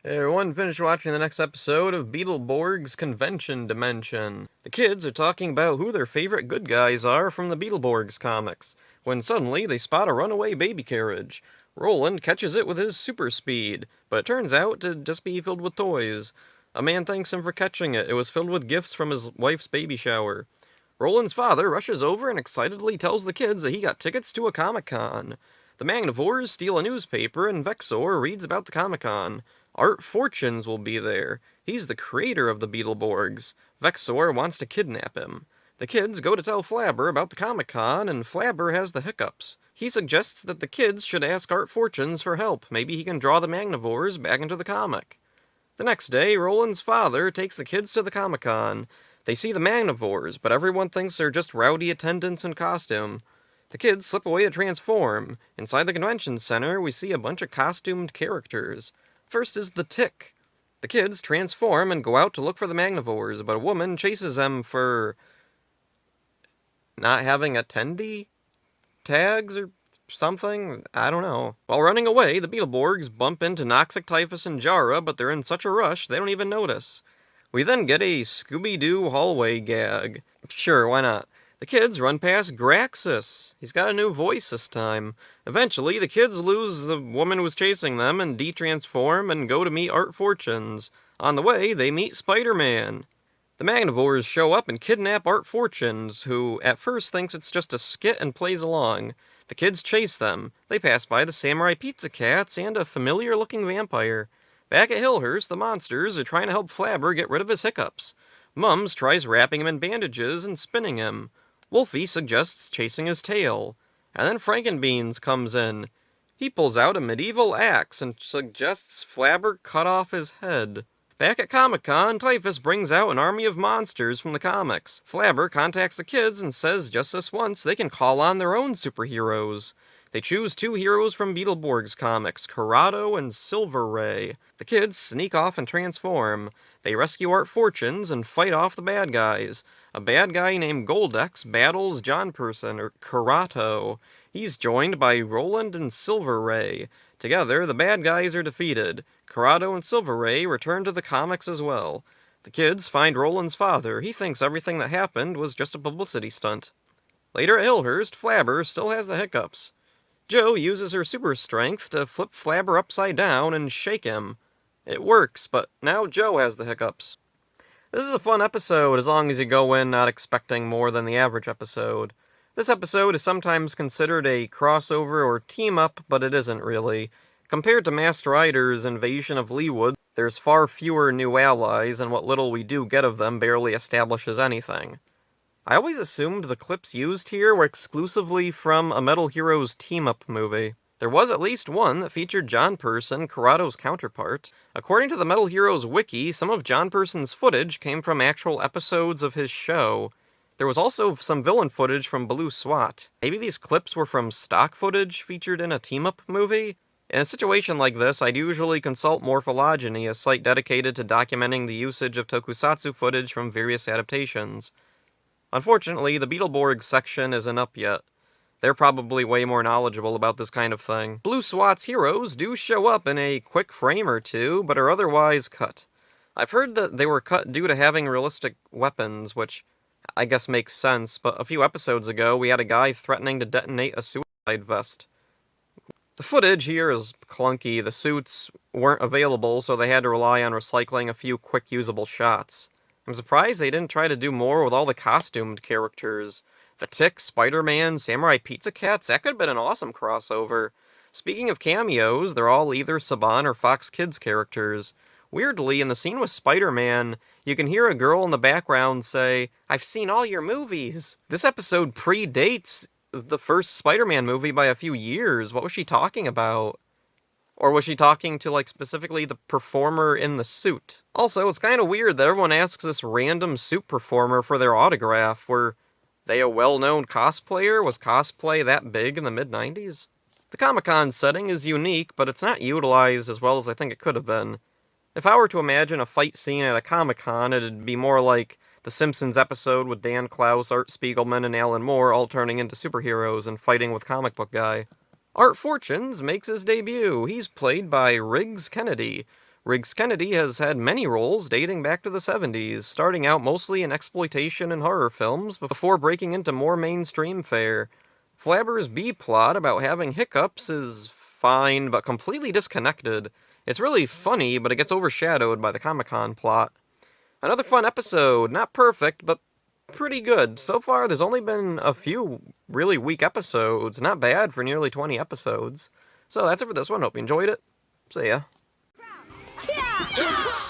Hey everyone, finished watching the next episode of Beetleborgs Convention Dimension. The kids are talking about who their favorite good guys are from the Beetleborgs comics, when suddenly they spot a runaway baby carriage. Roland catches it with his super speed, but it turns out to just be filled with toys. A man thanks him for catching it. It was filled with gifts from his wife's baby shower. Roland's father rushes over and excitedly tells the kids that he got tickets to a Comic-Con. The Magnivores steal a newspaper and Vexor reads about the Comic-Con. Art Fortunes will be there. He's the creator of the Beetleborgs. Vexor wants to kidnap him. The kids go to tell Flabber about the Comic-Con, and Flabber has the hiccups. He suggests that the kids should ask Art Fortunes for help. Maybe he can draw the Magnivores back into the comic. The next day, Roland's father takes the kids to the Comic-Con. They see the Magnivores, but everyone thinks they're just rowdy attendants in costume. The kids slip away to transform. Inside the convention center, we see a bunch of costumed characters. First is the Tick. The kids transform and go out to look for the Magnivores, but a woman chases them for not having attendee tags or something? I don't know. While running away, the Beetleborgs bump into Noxic, Typhus, and Jara, but they're in such a rush they don't even notice. We then get a Scooby-Doo hallway gag. Sure, why not? The kids run past Graxus. He's got a new voice this time. Eventually, the kids lose the woman who was chasing them and de-transform and go to meet Art Fortunes. On the way, they meet Spider-Man. The Magnivores show up and kidnap Art Fortunes, who at first thinks it's just a skit and plays along. The kids chase them. They pass by the Samurai Pizza Cats and a familiar-looking vampire. Back at Hillhurst, the monsters are trying to help Flabber get rid of his hiccups. Mums tries wrapping him in bandages and spinning him. Wolfie suggests chasing his tail. And then Frankenbeans comes in. He pulls out a medieval axe and suggests Flabber cut off his head. Back at Comic-Con, Typhus brings out an army of monsters from the comics. Flabber contacts the kids and says just this once they can call on their own superheroes. They choose two heroes from Beetleborgs comics, Corrado and Silver Ray. The kids sneak off and transform. They rescue Art Fortunes and fight off the bad guys. A bad guy named Goldex battles John Person, or Corrado. He's joined by Roland and Silver Ray. Together, the bad guys are defeated. Corrado and Silver Ray return to the comics as well. The kids find Roland's father. He thinks everything that happened was just a publicity stunt. Later at Hillhurst, Flabber still has the hiccups. Jo uses her super strength to flip Flabber upside down and shake him. It works, but now Jo has the hiccups. This is a fun episode as long as you go in not expecting more than the average episode. This episode is sometimes considered a crossover or team-up, but it isn't really. Compared to Master Rider's invasion of Leewood, there's far fewer new allies, and what little we do get of them barely establishes anything. I always assumed the clips used here were exclusively from a Metal Heroes team-up movie. There was at least one that featured John Person, Corrado's counterpart. According to the Metal Heroes wiki, some of John Person's footage came from actual episodes of his show. There was also some villain footage from Blue SWAT. Maybe these clips were from stock footage featured in a team-up movie? In a situation like this, I'd usually consult Morphologyny, a site dedicated to documenting the usage of tokusatsu footage from various adaptations. Unfortunately, the Beetleborgs section isn't up yet. They're probably way more knowledgeable about this kind of thing. Blue SWAT's heroes do show up in a quick frame or two, but are otherwise cut. I've heard that they were cut due to having realistic weapons, which I guess makes sense, but a few episodes ago we had a guy threatening to detonate a suicide vest. The footage here is clunky. The suits weren't available, so they had to rely on recycling a few quick usable shots. I'm surprised they didn't try to do more with all the costumed characters. The Tick, Spider-Man, Samurai Pizza Cats, that could have been an awesome crossover. Speaking of cameos, they're all either Saban or Fox Kids characters. Weirdly, in the scene with Spider-Man, you can hear a girl in the background say, "I've seen all your movies." This episode predates the first Spider-Man movie by a few years. What was she talking about? Or was she talking to, specifically the performer in the suit? Also, it's kind of weird that everyone asks this random suit performer for their autograph. Were they a well-known cosplayer? Was cosplay that big in the mid-90s? The Comic-Con setting is unique, but it's not utilized as well as I think it could have been. If I were to imagine a fight scene at a Comic-Con, it'd be more like the Simpsons episode with Dan Klaus, Art Spiegelman, and Alan Moore all turning into superheroes and fighting with Comic Book Guy. Art Fortunes makes his debut. He's played by Riggs Kennedy. Riggs Kennedy has had many roles dating back to the 70s, starting out mostly in exploitation and horror films before breaking into more mainstream fare. Flabber's B-plot about having hiccups is fine, but completely disconnected. It's really funny, but it gets overshadowed by the Comic-Con plot. Another fun episode, not perfect, but pretty good. So far, there's only been a few really weak episodes. Not bad for nearly 20 episodes. So that's it for this one. Hope you enjoyed it. See ya. Yeah!